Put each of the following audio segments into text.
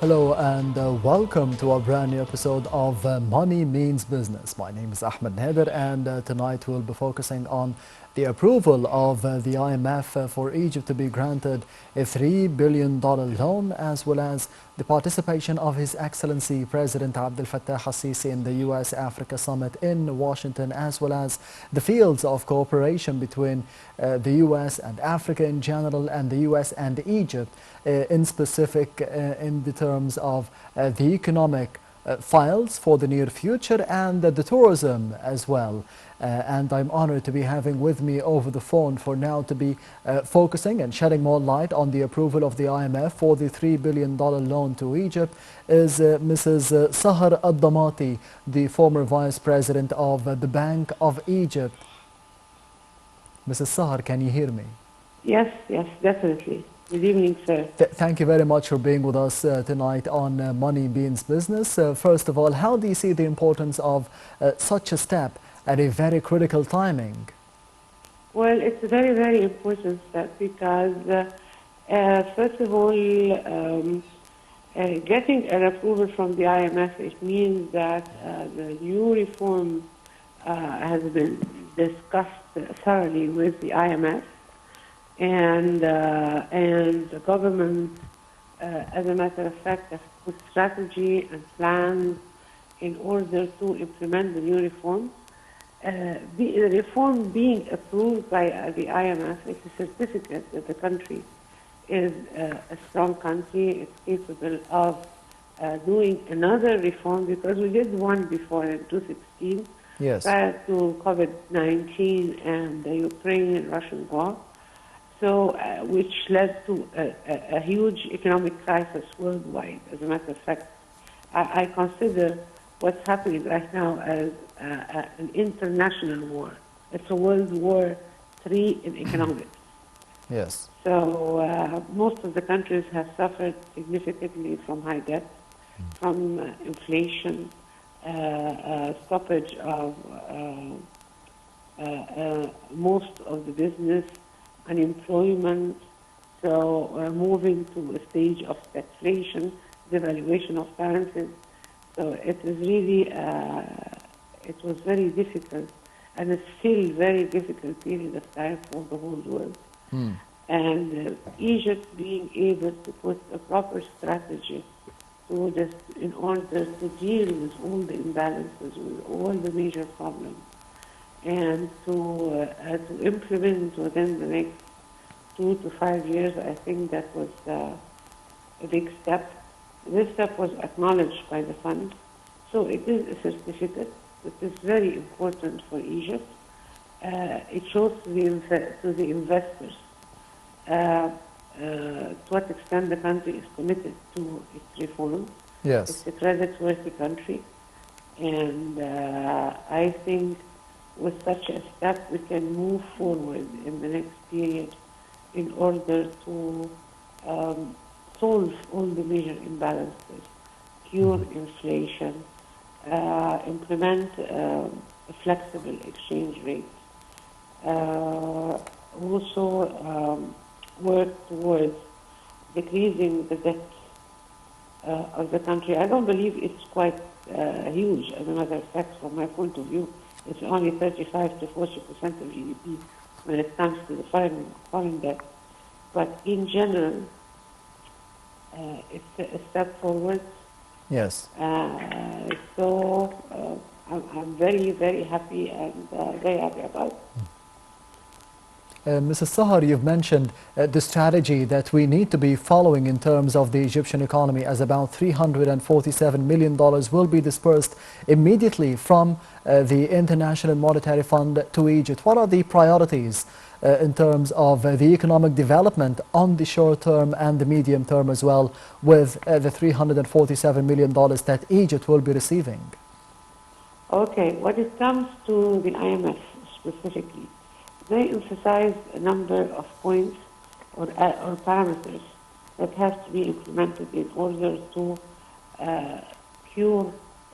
Hello and welcome to a brand new episode of Money Means Business. My name is Ahmed Nader, and tonight we'll be focusing on the approval of the IMF for Egypt to be granted a $3 billion loan, as well as the participation of His Excellency President Abdel Fattah al-Sisi in the US Africa Summit in Washington, as well as the fields of cooperation between the US and Africa in general, and the US and Egypt in specific, in the terms of the economic files for the near future, and the tourism as well. And I'm honored to be having with me over the phone for now to be focusing and shedding more light on the approval of the IMF for the $3 billion loan to Egypt is Mrs. Sahar Al-Damati, the former Vice President of the Bank of Egypt. Mrs. Sahar, can you hear me? Yes, yes, definitely. Good evening, sir. Thank you very much for being with us tonight on Money Means Business. First of all, how do you see the importance of such a step at a very critical timing? Well, it's a very, very important step because, first of all, getting an approval from the IMF, it means that the new reform has been discussed thoroughly with the IMF. And the government, as a matter of fact, has put strategy and plans in order to implement the new reform. The reform being approved by the IMF is a certificate that the country is a strong country, it's capable of doing another reform, because we did one before in 2016, Yes. prior to COVID-19 and the Ukrainian-Russian war. So, which led to a huge economic crisis worldwide. As a matter of fact, I consider what's happening right now as an international war. It's a World War III in economics. Yes. So most of the countries have suffered significantly from high debt, from inflation, stoppage of most of the business, unemployment, so moving to a stage of stagflation, devaluation of currencies. So it is really, it was very difficult, and it's still very difficult period of time for the whole world. And Egypt being able to put a proper strategy to this in order to deal with all the imbalances, with all the major problems, and to implement within the next 2 to 5 years, I think that was a big step. This step was acknowledged by the fund, so it is a certificate. It is very important for Egypt. It shows to the investors to what extent the country is committed to its reform. Yes. It's a credit-worthy country, and I think with such a step, we can move forward in the next period in order to solve all the major imbalances, cure inflation, implement a flexible exchange rate, also work towards decreasing the debt of the country. I don't believe it's quite huge. As a matter of fact, from my point of view, it's only 35 to 40% of GDP when it comes to the foreign debt. But in general, it's a step forward. Yes. So I'm very, very happy and very happy about it. Mrs. Sahar, you've mentioned the strategy that we need to be following in terms of the Egyptian economy, as about $347 million will be dispersed immediately from the International Monetary Fund to Egypt. What are the priorities in terms of the economic development on the short term and the medium term as well, with the $347 million that Egypt will be receiving? Okay, when it comes to the IMF specifically, they emphasize a number of points or parameters that have to be implemented in order to cure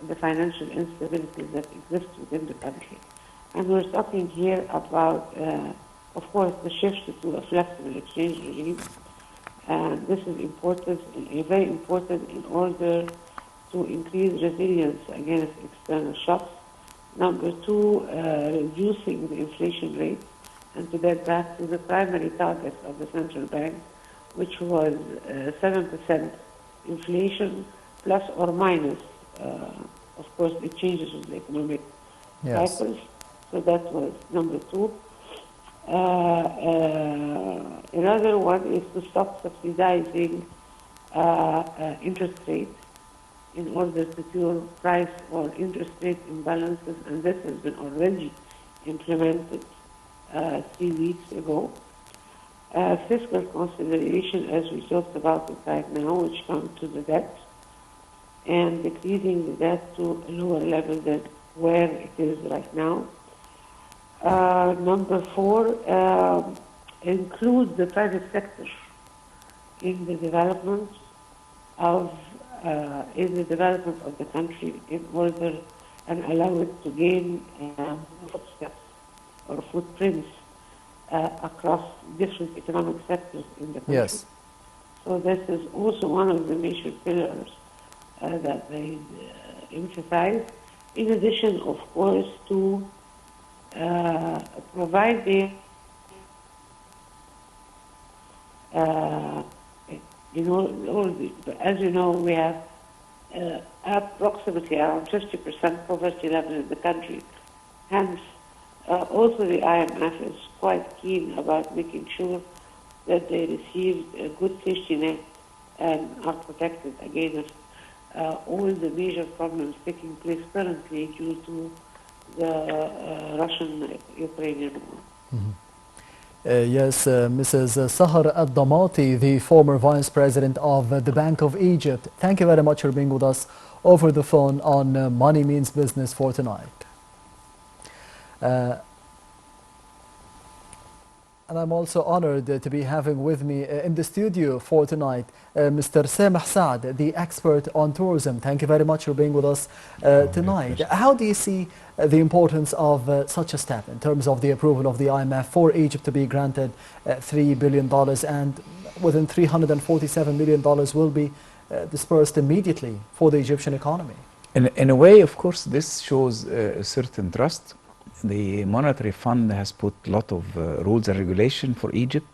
the financial instability that exists within the country. And we're talking here about, of course, the shift to a flexible exchange regime, And this is important, very important in order to increase resilience against external shocks. Number two, reducing the inflation rate, and to get back to the primary target of the central bank, which was 7% inflation, plus or minus. Of course, it changes with the economic Yes. cycles. So that was number two. Another one is to stop subsidizing interest rates in order to cure price or interest rate imbalances, and this has been already implemented 3 weeks ago. Fiscal consideration, as we talked about it right now, which comes to the debt, and decreasing the debt to a lower level than where it is right now. Number four, include the private sector in the development of the country in order and allow it to gain footsteps or footprints across different economic sectors in the country. Yes. So this is also one of the major pillars that they emphasize. In addition, of course, to provide the as you know, we have approximately around 50% poverty level in the country. Hence, also the IMF is quite keen about making sure that they receive a good safety net and are protected against all the major problems taking place currently due to the Russian-Ukrainian war. Mm-hmm. Yes, Mrs. Sahar Al-Damati, the former Vice President of the Bank of Egypt. Thank you very much for being with us over the phone on Money Means Business for tonight. And I'm also honored to be having with me in the studio for tonight Mr. Sameh Saad, the expert on tourism. Thank you very much for being with us tonight. How do you see the importance of such a step in terms of the approval of the IMF for Egypt to be granted $3 billion, and within $347 million will be dispersed immediately for the Egyptian economy? In a way, of course, this shows a certain trust. The Monetary Fund has put a lot of rules and regulation for Egypt,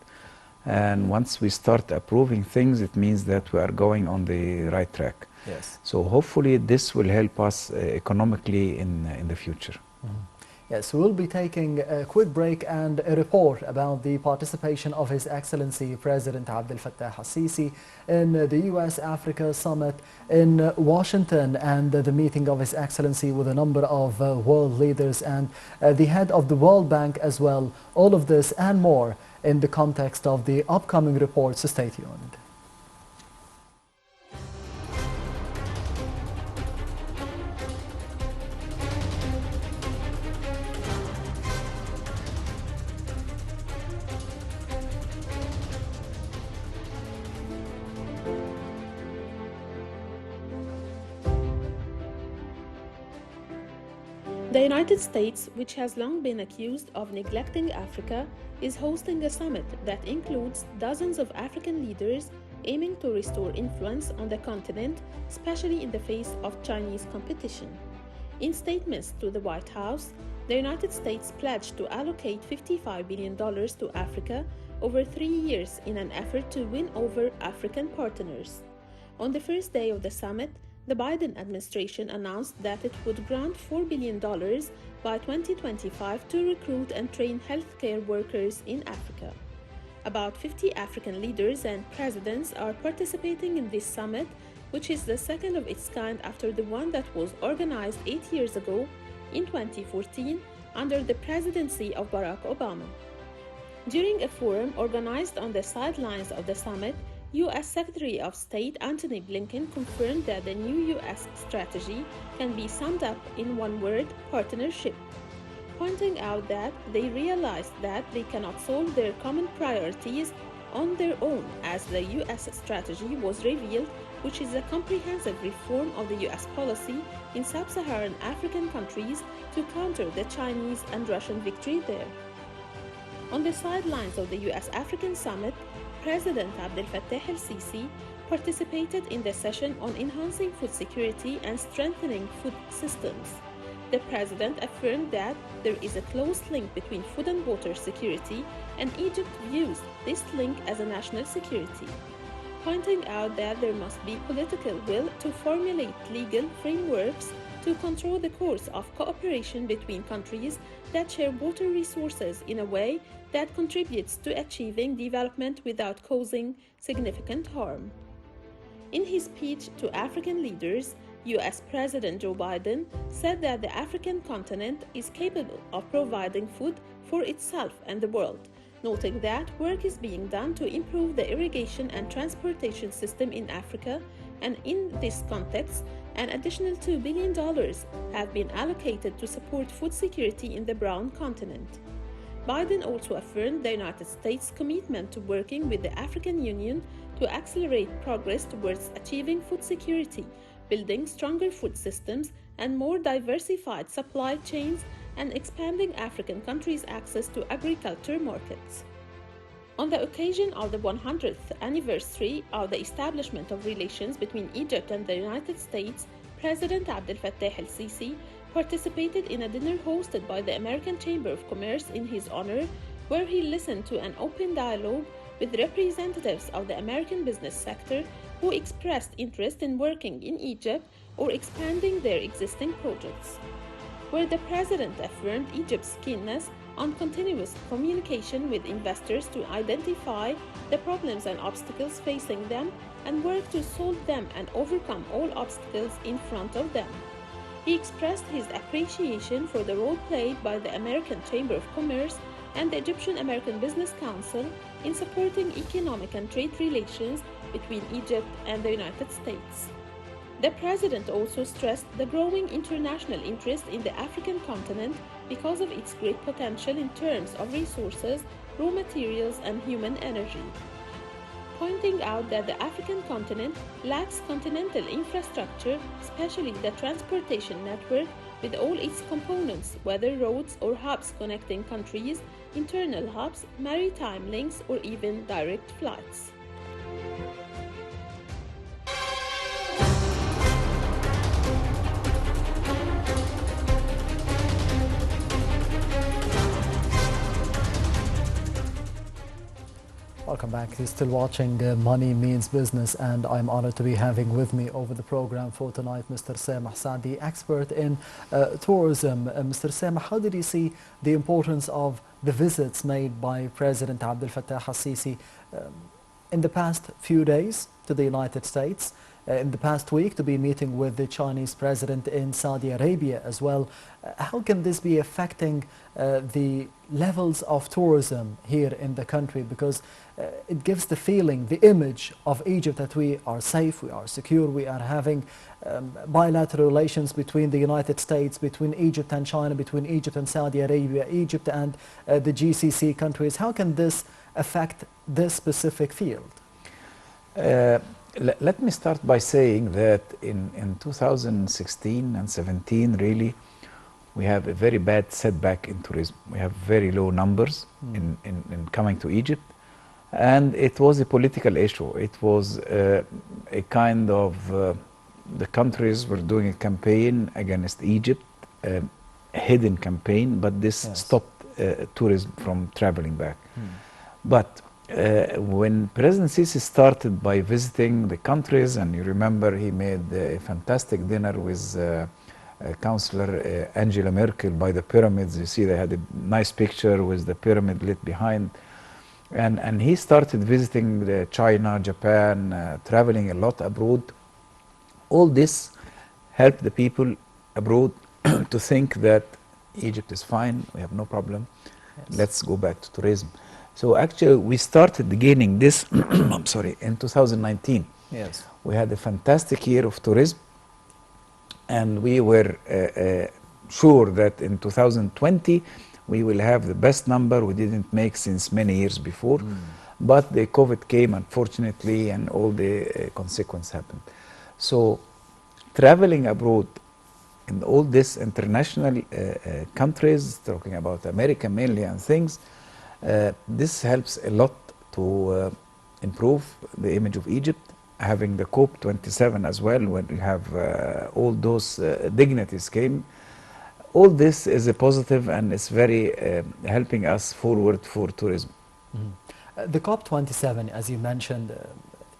and once we start approving things, it means that we are going on the right track. Yes. So hopefully this will help us economically in the future. Mm-hmm. Yes, we'll be taking a quick break and a report about the participation of His Excellency President Abdel Fattah al-Sisi in the US-Africa Summit in Washington, and the meeting of His Excellency with a number of world leaders and the head of the World Bank as well. All of this and more in the context of the upcoming reports. So stay tuned. The United States, which has long been accused of neglecting Africa, is hosting a summit that includes dozens of African leaders aiming to restore influence on the continent, especially in the face of Chinese competition. In statements to the White House, the United States pledged to allocate $55 billion to Africa over 3 years in an effort to win over African partners. On the first day of the summit, the Biden administration announced that it would grant $4 billion by 2025 to recruit and train healthcare workers in Africa. About 50 African leaders and presidents are participating in this summit, which is the second of its kind after the one that was organized 8 years ago in 2014 under the presidency of Barack Obama. During a forum organized on the sidelines of the summit, U.S. Secretary of State Antony Blinken confirmed that the new U.S. strategy can be summed up in one word: partnership, pointing out that they realized that they cannot solve their common priorities on their own, as the U.S. strategy was revealed, which is a comprehensive reform of the U.S. policy in sub-Saharan African countries to counter the Chinese and Russian victory there. On the sidelines of the U.S.-African summit, President Abdel Fattah el-Sisi participated in the session on enhancing food security and strengthening food systems. The president affirmed that there is a close link between food and water security, and Egypt views this link as a national security, pointing out that there must be political will to formulate legal frameworks to control the course of cooperation between countries that share water resources in a way that contributes to achieving development without causing significant harm. In his speech to African leaders, US President Joe Biden said that the African continent is capable of providing food for itself and the world, noting that work is being done to improve the irrigation and transportation system in Africa, and in this context, an additional $2 billion have been allocated to support food security in the brown continent. Biden also affirmed the United States' commitment to working with the African Union to accelerate progress towards achieving food security, building stronger food systems and more diversified supply chains, and expanding African countries' access to agriculture markets. On the occasion of the 100th anniversary of the establishment of relations between Egypt and the United States, President Abdel Fattah el-Sisi participated in a dinner hosted by the American Chamber of Commerce in his honor, where he listened to an open dialogue with representatives of the American business sector who expressed interest in working in Egypt or expanding their existing projects, where the president affirmed Egypt's keenness on continuous communication with investors to identify the problems and obstacles facing them and work to solve them and overcome all obstacles in front of them. He expressed his appreciation for the role played by the American Chamber of Commerce and the Egyptian-American Business Council in supporting economic and trade relations between Egypt and the United States. The president also stressed the growing international interest in the African continent because of its great potential in terms of resources, raw materials, and human energy, pointing out that the African continent lacks continental infrastructure, especially the transportation network with all its components, whether roads or hubs connecting countries, internal hubs, maritime links, or even direct flights. Welcome back. You're still watching Money Means Business, and I'm honored to be having with me over the program for tonight Mr. Sameh Saad, the expert in tourism. Mr. Sameh, how did you see the importance of the visits made by President Abdel Fattah al-Sisi in the past few days to the United States, in the past week to be meeting with the Chinese president in Saudi Arabia as well? How can this be affecting the levels of tourism here in the country? Because it gives the feeling, the image of Egypt that we are safe, we are secure, we are having bilateral relations between the United States, between Egypt and China, between Egypt and Saudi Arabia, Egypt and the GCC countries. How can this affect this specific field? Let me start by saying that in 2016 and 17, really, we have a very bad setback in tourism. We have very low numbers in coming to Egypt. And it was a political issue. It was a kind of, the countries were doing a campaign against Egypt, a hidden campaign, but this stopped tourism from traveling back. But when President Sisi started by visiting the countries, and you remember he made a fantastic dinner with Councillor Angela Merkel by the pyramids. You see they had a nice picture with the pyramid lit behind. And he started visiting China, Japan, traveling a lot abroad. All this helped the people abroad to think that Egypt is fine, we have no problem, let's go back to tourism. So actually we started gaining this, I'm sorry, in 2019. Yes. We had a fantastic year of tourism, and we were sure that in 2020 we will have the best number we didn't make since many years before. But the COVID came, unfortunately, and all the consequences happened. So traveling abroad in all these international countries, talking about America mainly and things, this helps a lot to improve the image of Egypt, having the COP27 as well, when we have all those dignitaries came. All this is a positive, and it's very helping us forward for tourism. The COP27, as you mentioned,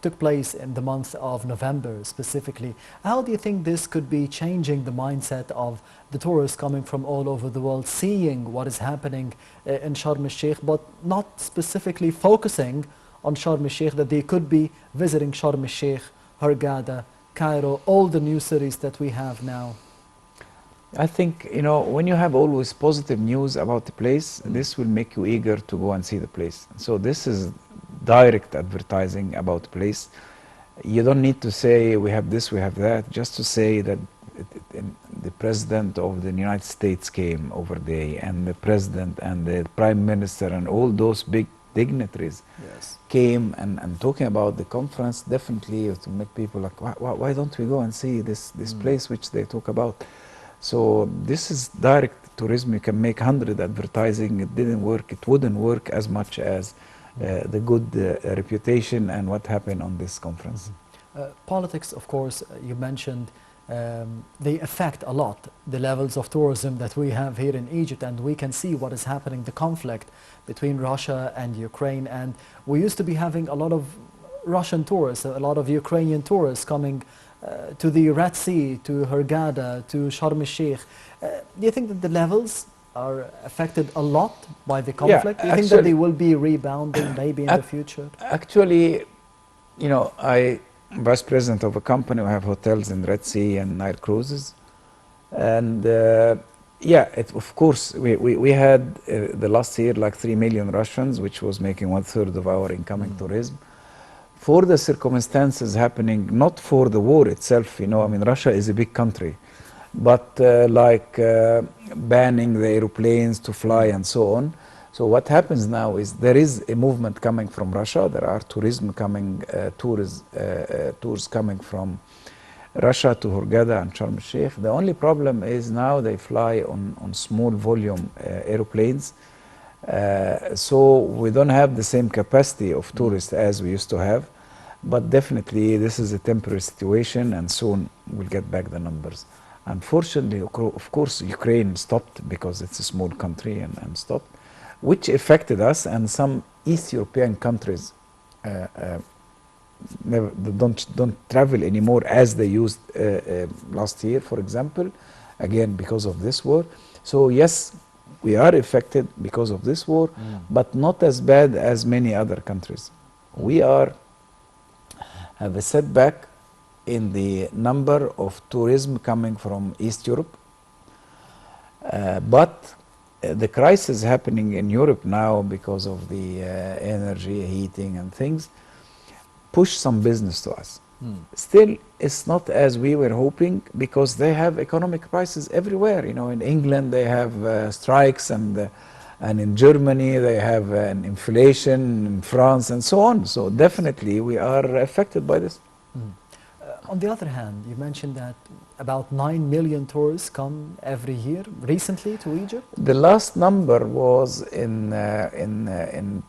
took place in the month of November specifically. How do you think this could be changing the mindset of the tourists coming from all over the world, seeing what is happening in Sharm el-Sheikh, but not specifically focusing on Sharm el-Sheikh, that they could be visiting Sharm el-Sheikh, Hurghada, Cairo, all the new cities that we have now? I think, you know, when you have always positive news about the place, this will make you eager to go and see the place. So this is direct advertising about the place. You don't need to say we have this, we have that, just to say that the president of the United States came over there, and the president and the prime minister and all those big dignitaries came and talking about the conference, definitely to make people like, why don't we go and see this place which they talk about? So this is direct tourism. You can make 100 advertising. It didn't work. It wouldn't work as much as the good reputation and what happened on this conference. Politics, of course, you mentioned, they affect a lot the levels of tourism that we have here in Egypt, and we can see what is happening, the conflict between Russia and Ukraine. And we used to be having a lot of Russian tourists, a lot of Ukrainian tourists coming to the Red Sea, to Hurghada, to Sharm el-Sheikh. Do you think that the levels are affected a lot by the conflict? Do you think that they will be rebounding maybe in the future? Actually, you know, I'm vice president of a company. We have hotels in Red Sea and Nile cruises. And yeah, of course, we had the last year like 3 million Russians, which was making 1/3 of our incoming tourism. For the circumstances happening, not for the war itself, you know, I mean, Russia is a big country, but like banning the airplanes to fly and so on. So what happens now is there is a movement coming from Russia. There are tourism coming, tours coming from Russia to Hurghada and Sharm el-Sheikh. The only problem is now they fly on small volume airplanes. So we don't have the same capacity of tourists as we used to have, but definitely this is a temporary situation, and soon we'll get back the numbers. Unfortunately, of course, Ukraine stopped because it's a small country and stopped, which affected us, and some East European countries don't travel anymore as they used last year, for example, again because of this war. So yes, we are affected because of this war, but not as bad as many other countries. We have a setback in the number of tourism coming from East Europe, but the crisis happening in Europe now because of the energy, heating and things, push some business to us. Still, it's not as we were hoping, because they have economic crisis everywhere. You know, in England they have strikes, and in Germany they have an inflation, in France and so on. So definitely we are affected by this. On the other hand, you mentioned that about 9 million tourists come every year recently to Egypt. The last number was in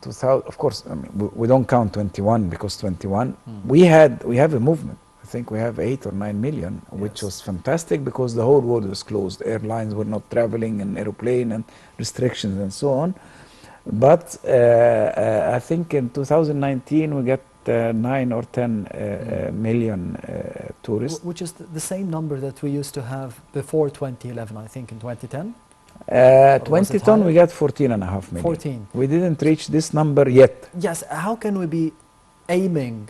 2000. Of course, I mean, we don't count 21, because 21 we have a movement. I think we have 8 or 9 million, which was fantastic, because the whole world was closed. Airlines were not traveling, and airplane and restrictions and so on. But I think in 2019 we get 9 or 10 million tourists. Which is the same number that we used to have before 2011, I think, in 2010? 2010 we got 14.5 million. 14. We didn't reach this number yet. Yes, how can we be aiming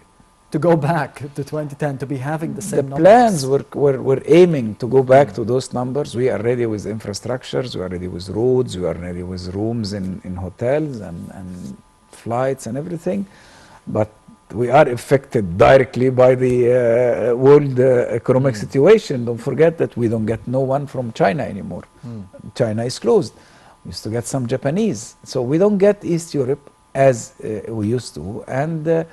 to go back to 2010, to be having the same numbers? The plans were aiming to go back to those numbers. We are ready with infrastructures, we are ready with roads, we are ready with rooms in hotels and flights and everything. But we are affected directly by the world economic situation. Don't forget that we don't get no one from China anymore. China is closed. We used to get some Japanese. So we don't get East Europe as we used to. And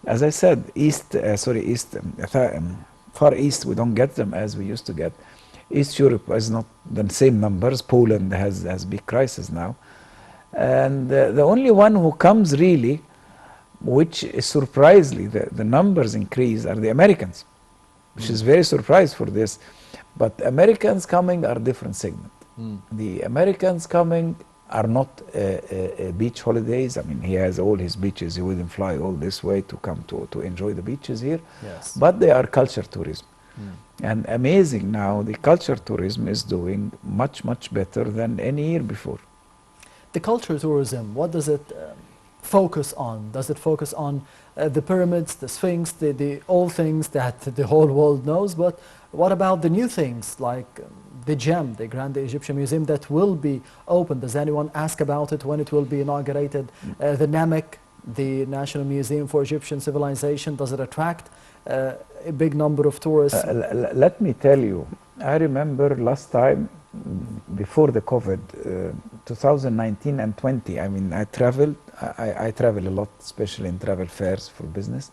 as I said, Far East, we don't get them as we used to get. East Europe is not the same numbers. Poland has big crisis now. And the only one who comes really which is surprisingly, the numbers increase are the Americans, which is very surprised for this. But Americans coming are different segment. The Americans coming are not beach holidays. I mean, he has all his beaches. He wouldn't fly all this way to come to enjoy the beaches here. Yes. But they are culture tourism. And amazing now, the culture tourism is doing much, much better than any year before. The culture tourism, what does it focus on? Does it focus on the pyramids, the Sphinx, the old things that the whole world knows? But what about the new things like the gem, the Grand Egyptian Museum that will be open? Does anyone ask about it when it will be inaugurated? The Namek, the National Museum for Egyptian Civilization, does it attract a big number of tourists? Let me tell you, I remember last time before the COVID, 2019 and 20, I mean, I traveled a lot, especially in travel fairs for business.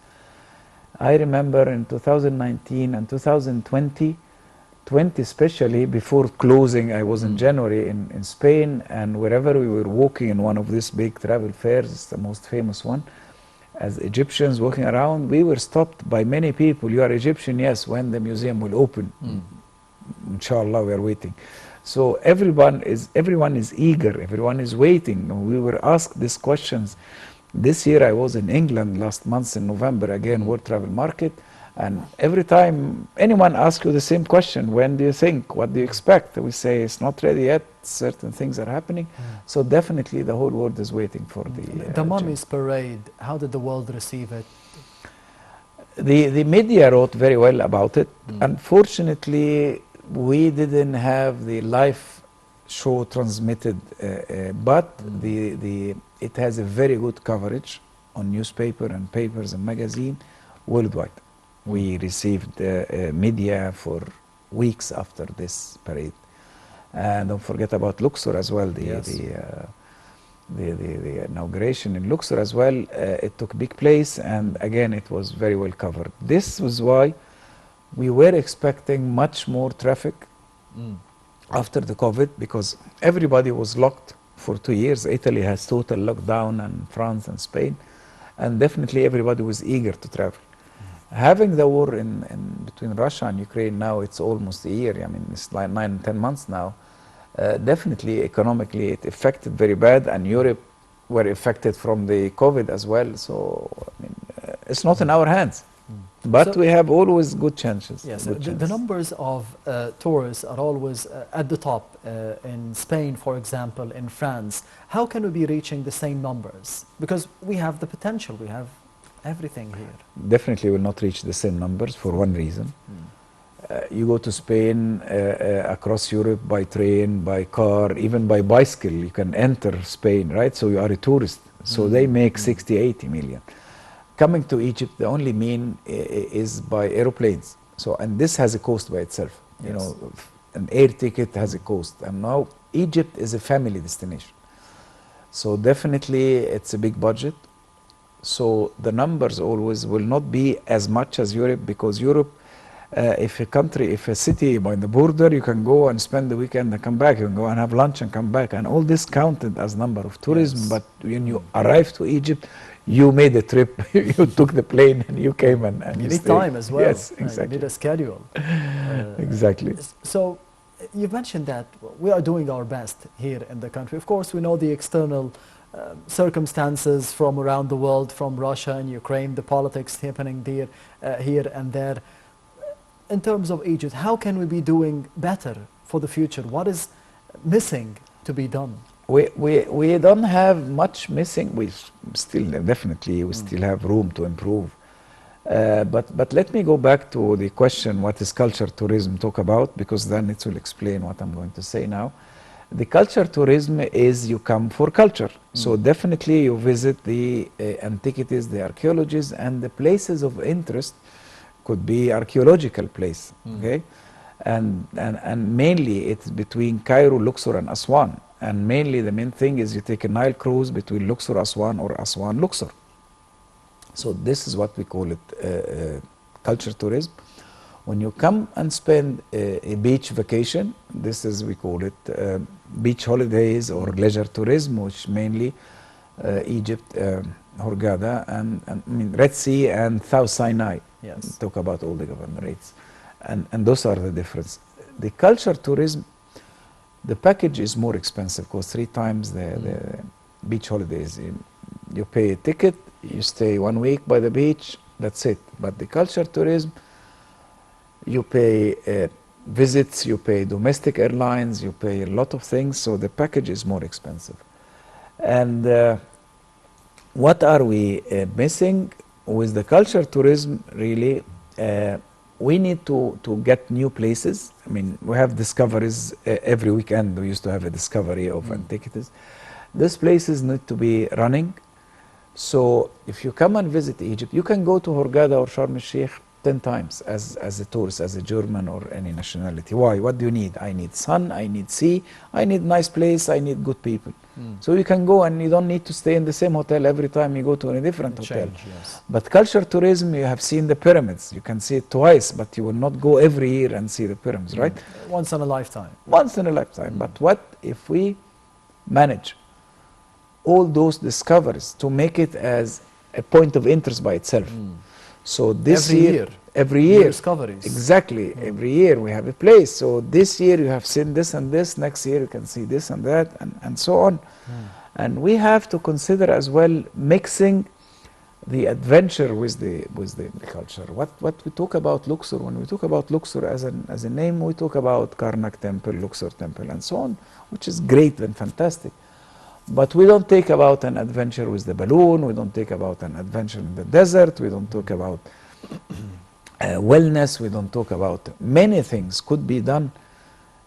I remember in 2019 and 2020, 20 especially, before closing, I was in January in Spain, and wherever we were walking in one of these big travel fairs, it's the most famous one, as Egyptians walking around, we were stopped by many people. You are Egyptian? Yes. When the museum will open? Inshallah, we are waiting. So everyone is eager, everyone is waiting. We were asked these questions. This year I was in England last month in November, again, World Travel Market, and every time anyone asks you the same question, when do you think, what do you expect? We say it's not ready yet, certain things are happening. So definitely the whole world is waiting for the Mummies Parade, how did the world receive it? The media wrote very well about it. Unfortunately, we didn't have the live show transmitted, but it has a very good coverage on newspaper and papers and magazine worldwide. We received media for weeks after this parade. And don't forget about Luxor as well, the inauguration in Luxor as well. It took big place, and again, it was very well covered. This was why we were expecting much more traffic after the COVID, because everybody was locked for 2 years. Italy has total lockdown, and France and Spain, and definitely everybody was eager to travel. Having the war in between Russia and Ukraine now, it's almost a year. I mean, it's like 9 10 months now. Definitely economically it affected very bad, and Europe were affected from the COVID as well. So I mean, it's not in our hands. But So- we have always good chances. Yes, good the chances. numbers of tourists are always at the top in Spain, for example, in France. How can we be reaching the same numbers? Because we have the potential, we have everything here. Definitely will not reach the same numbers for one reason. You go to Spain, across Europe by train, by car, even by bicycle, you can enter Spain, right? So you are a tourist. So they make 60, 80 million. Coming to Egypt, the only mean is by aeroplanes. So, and this has a cost by itself. You Yes. know, an air ticket has a cost. And now Egypt is a family destination. So definitely it's a big budget. So the numbers always will not be as much as Europe, because Europe, if a city by the border, you can go and spend the weekend and come back. You can go and have lunch and come back, and all this counted as number of tourism. Yes. But when you arrive to Egypt, you made a trip. You took the plane and you came and You you need stayed. time as well. Yes, You exactly. need a schedule. Exactly. So you've mentioned that we are doing our best here in the country. Of course, we know the external circumstances from around the world, from Russia and Ukraine, the politics happening there, here and there. In terms of Egypt, how can we be doing better for the future? What is missing to be done? We don't have much missing. We still definitely we still have room to improve. But let me go back to the question: what is culture tourism? Talk about, because then it will explain what I'm going to say now. The culture tourism is you come for culture. So definitely you visit the antiquities, the archaeologies, and the places of interest. Could be archaeological place, okay, and mainly it's between Cairo, Luxor, and Aswan. And mainly the main thing is you take a Nile cruise between Luxor, Aswan, or Aswan, Luxor. So this is what we call it culture tourism. When you come and spend a beach vacation, this is, we call it beach holidays or leisure tourism, which mainly Egypt Hurghada, and I mean Red Sea and South Sinai. Yes. Talk about all the governorates, and those are the difference. The culture tourism, the package is more expensive, costs 3 times the beach holidays. You pay a ticket, you stay 1 week by the beach, that's it. But the culture tourism, you pay visits, you pay domestic airlines, you pay a lot of things, so the package is more expensive. And what are we missing with the culture tourism? Really, we need to get new places. I mean, we have discoveries every weekend. We used to have a discovery of antiquities. These places need to be running. So if you come and visit Egypt, you can go to Hurghada or Sharm el-Sheikh 10 times as a tourist, as a German or any nationality. Why? What do you need? I need sun, I need sea, I need nice place, I need good people. So you can go and you don't need to stay in the same hotel every time you go to a different hotel. Change, yes. But culture tourism, you have seen the pyramids. You can see it twice, but you will not go every year and see the pyramids, right? Once in a lifetime. Once in a lifetime. But what if we manage all those discoveries to make it as a point of interest by itself? So this every New year, discoveries. exactly, every year we have a place. So this year you have seen this and this, next year you can see this and that, and so on. And we have to consider as well mixing the adventure with the culture. What we talk about Luxor, when we talk about Luxor as a name, we talk about Karnak Temple, Luxor Temple, and so on, which is great and fantastic. But we don't take about an adventure with the balloon, we don't take about an adventure in the desert, we don't talk about wellness, we don't talk about many things could be done.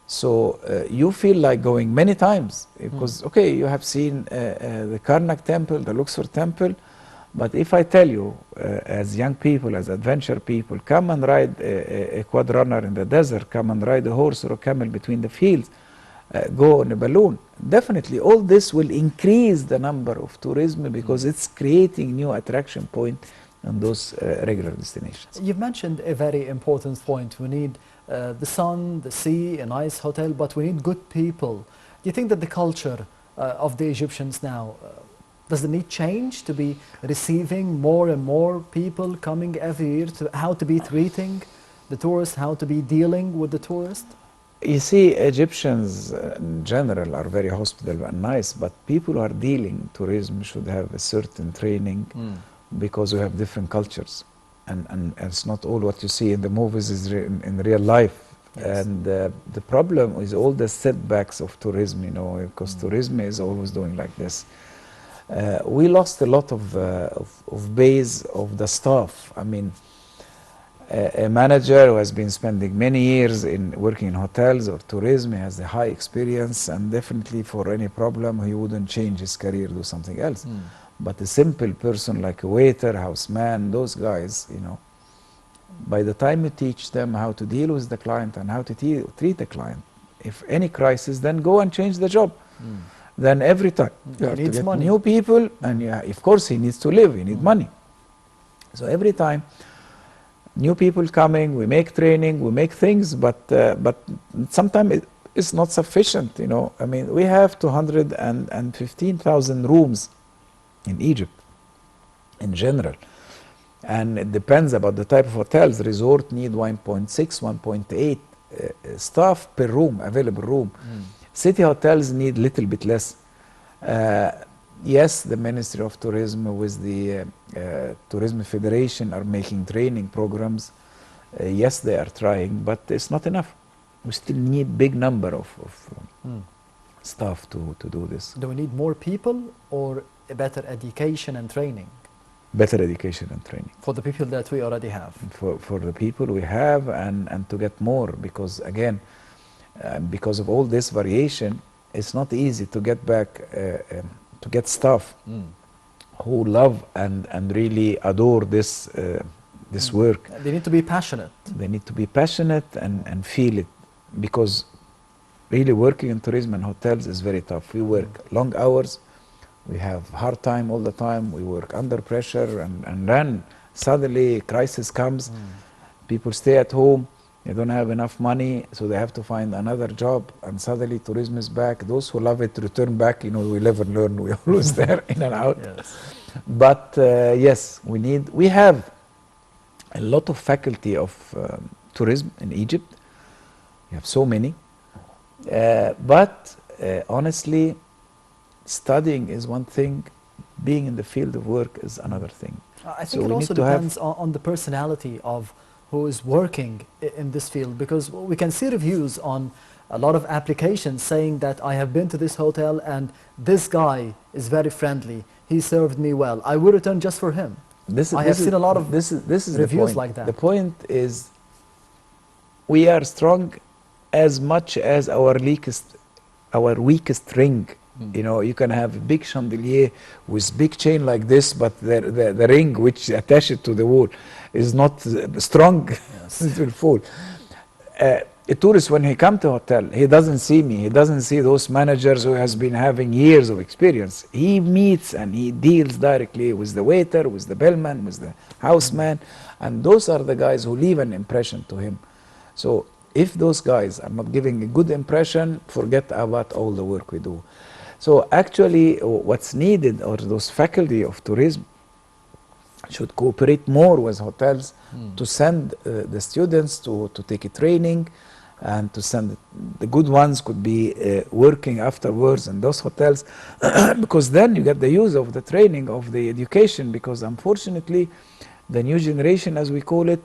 So you feel like going many times because, okay, you have seen the Karnak Temple, the Luxor Temple, but if I tell you, as young people, as adventure people, come and ride a quad runner in the desert, come and ride a horse or a camel between the fields, go on a balloon, definitely all this will increase the number of tourism because it's creating new attraction point on those regular destinations. You've mentioned a very important point. We need the sun, the sea, a nice hotel, but we need good people. Do you think that the culture of the Egyptians now, does the need change to be receiving more and more people coming every year, to how to be treating the tourist, how to be dealing with the tourist? You see, Egyptians in general are very hospitable and nice, but people who are dealing tourism should have a certain training because we have different cultures. And it's not all what you see in the movies is in real life. Yes. And the problem is all the setbacks of tourism, you know, because tourism is always doing like this. We lost a lot of base of the staff. I mean, a manager who has been spending many years in working in hotels or tourism, he has a high experience, and definitely for any problem he wouldn't change his career, do something else. But a simple person like a waiter, houseman, those guys, you know, by the time you teach them how to deal with the client and how to treat the client, if any crisis, then go and change the job. Then every time you have to get money. new people, and of course he needs to live, he needs money. So every time new people coming, we make training, we make things, but sometimes it's not sufficient, you know. I mean, we have 215,000 rooms in Egypt in general, and it depends about the type of hotels. Resort need 1.6, 1.8 staff per room, available room. City hotels need little bit less. Yes, the Ministry of Tourism with the Tourism Federation are making training programs. Yes, they are trying, but it's not enough. We still need big number of staff to do this. Do we need more people or a better education and training? Better education and training. For the people that we already have. For the people we have, and to get more, because again, because of all this variation, it's not easy to get back, to get staff who love and really adore this work. They need to be passionate. They need to be passionate and feel it, because really working in tourism and hotels is very tough. We work long hours, we have hard time all the time, we work under pressure, and then suddenly crisis comes, people stay at home, they don't have enough money, so they have to find another job, and suddenly tourism is back. Those who love it return back, you know, we live and learn, we're always there, in and out. Yes. But yes, we have a lot of faculty of tourism in Egypt. We have so many. But honestly, studying is one thing, being in the field of work is another thing. I So think it we also need to have depends on the personality of who is working in this field, because we can see reviews on a lot of applications saying that I have been to this hotel and this guy is very friendly. He served me well. I would return just for him. I have seen a lot of this is the reviews point. like that. The point is we are strong as much as our weakest ring. You know, you can have a big chandelier with big chain like this, but the ring which attach it to the wall is not strong. Yes. It will fall. A tourist, when he come to a hotel, he doesn't see me. He doesn't see those managers who has been having years of experience. He meets and he deals directly with the waiter, with the bellman, with the houseman, and those are the guys who leave an impression to him. So if those guys are not giving a good impression, forget about all the work we do. So actually, what's needed are those faculty of tourism should cooperate more with hotels to send the students to take a training, and to send the good ones could be working afterwards in those hotels because then you get the use of the training of the education, because unfortunately the new generation, as we call it,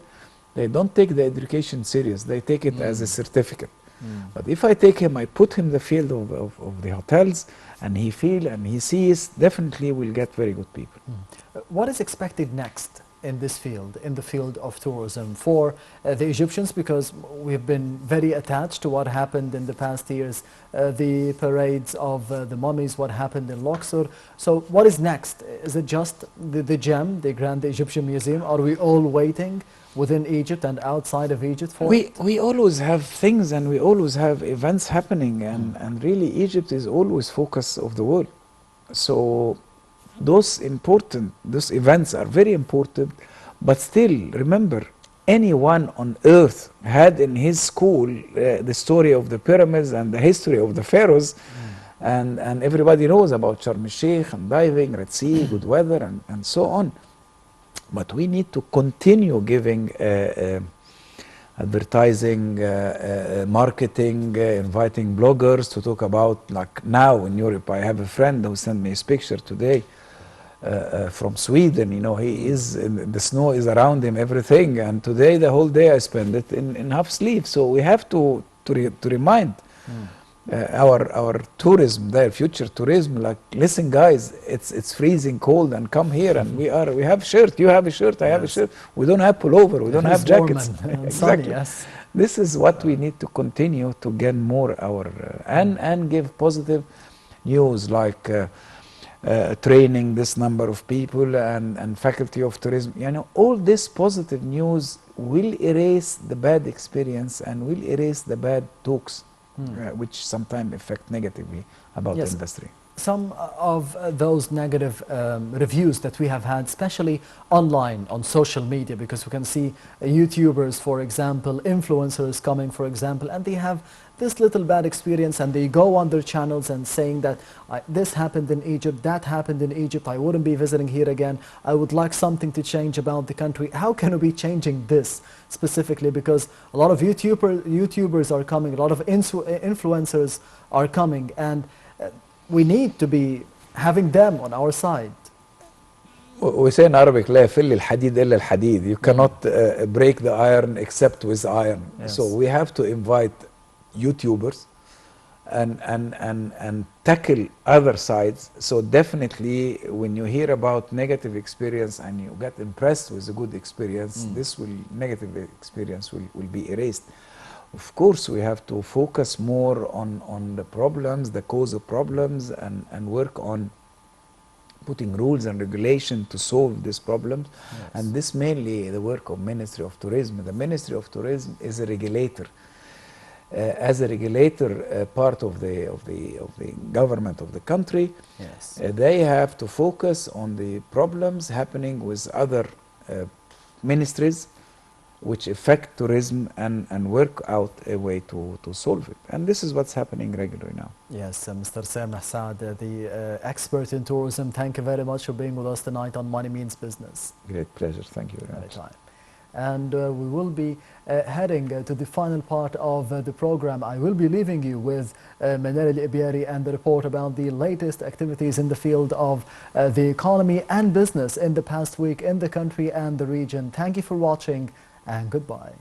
they don't take the education serious. They take it as a certificate. But if I take him, I put him in the field of the hotels, and he feel and he sees, definitely we'll get very good people. What is expected next in this field, in the field of tourism, for the Egyptians? Because we've been very attached to what happened in the past years, the parades of the mummies, what happened in Luxor. So what is next? Is it just the gem, the Grand Egyptian Museum? Are we all waiting within Egypt and outside of Egypt for it? We always have things and we always have events happening, and really Egypt is always focus of the world. So those events are very important, but still remember, anyone on earth had in his school the story of the pyramids and the history of the pharaohs, and everybody knows about Sharm el-Sheikh and diving, Red Sea, good weather, and so on. But we need to continue giving advertising, marketing, inviting bloggers to talk about, like now in Europe, I have a friend who sent me his picture today from Sweden. You know, he is, the snow is around him, everything. And today, the whole day I spend it in half sleeve. So we have to remind our tourism, their future tourism, like, listen guys, it's freezing cold, and come here, and we have shirt, you have a shirt, I have a shirt, we don't have pullover, we don't have jackets. And sunny, Exactly. yes. This is what we need to continue to gain more our and give positive news, like training this number of people and faculty of tourism. You know, all this positive news will erase the bad experience and will erase the bad talks, which sometimes affect negatively about the industry. Some of those negative reviews that we have had, especially online, on social media, because we can see YouTubers, for example, influencers coming, for example, and they have this little bad experience, and they go on their channels and saying that this happened in Egypt, that happened in Egypt, I wouldn't be visiting here again, I would like something to change about the country. How can we be changing this specifically? Because a lot of YouTubers are coming, a lot of influencers are coming, and we need to be having them on our side. We say in Arabic, لا يفل الحديد إلا الحديد. You cannot break the iron except with iron. Yes. So we have to invite YouTubers and tackle other sides. So definitely, when you hear about negative experience and you get impressed with a good experience, this negative experience will be erased. Of course, we have to focus more on the problems, the cause of problems, and work on putting rules and regulation to solve these problems. Yes. And this mainly the work of Ministry of Tourism. The Ministry of Tourism is a regulator. As a regulator, part of the government of the country, Yes. they have to focus on the problems happening with other ministries which affect tourism and work out a way to solve it. And this is what's happening regularly now. Yes, Mr. Sameh Saad, the expert in tourism, thank you very much for being with us tonight on Money Means Business. Great pleasure. Thank you very much. Anytime. And we will be heading to the final part of the program. I will be leaving you with Manal Al-Ibyari and the report about the latest activities in the field of the economy and business in the past week in the country and the region. Thank you for watching and goodbye.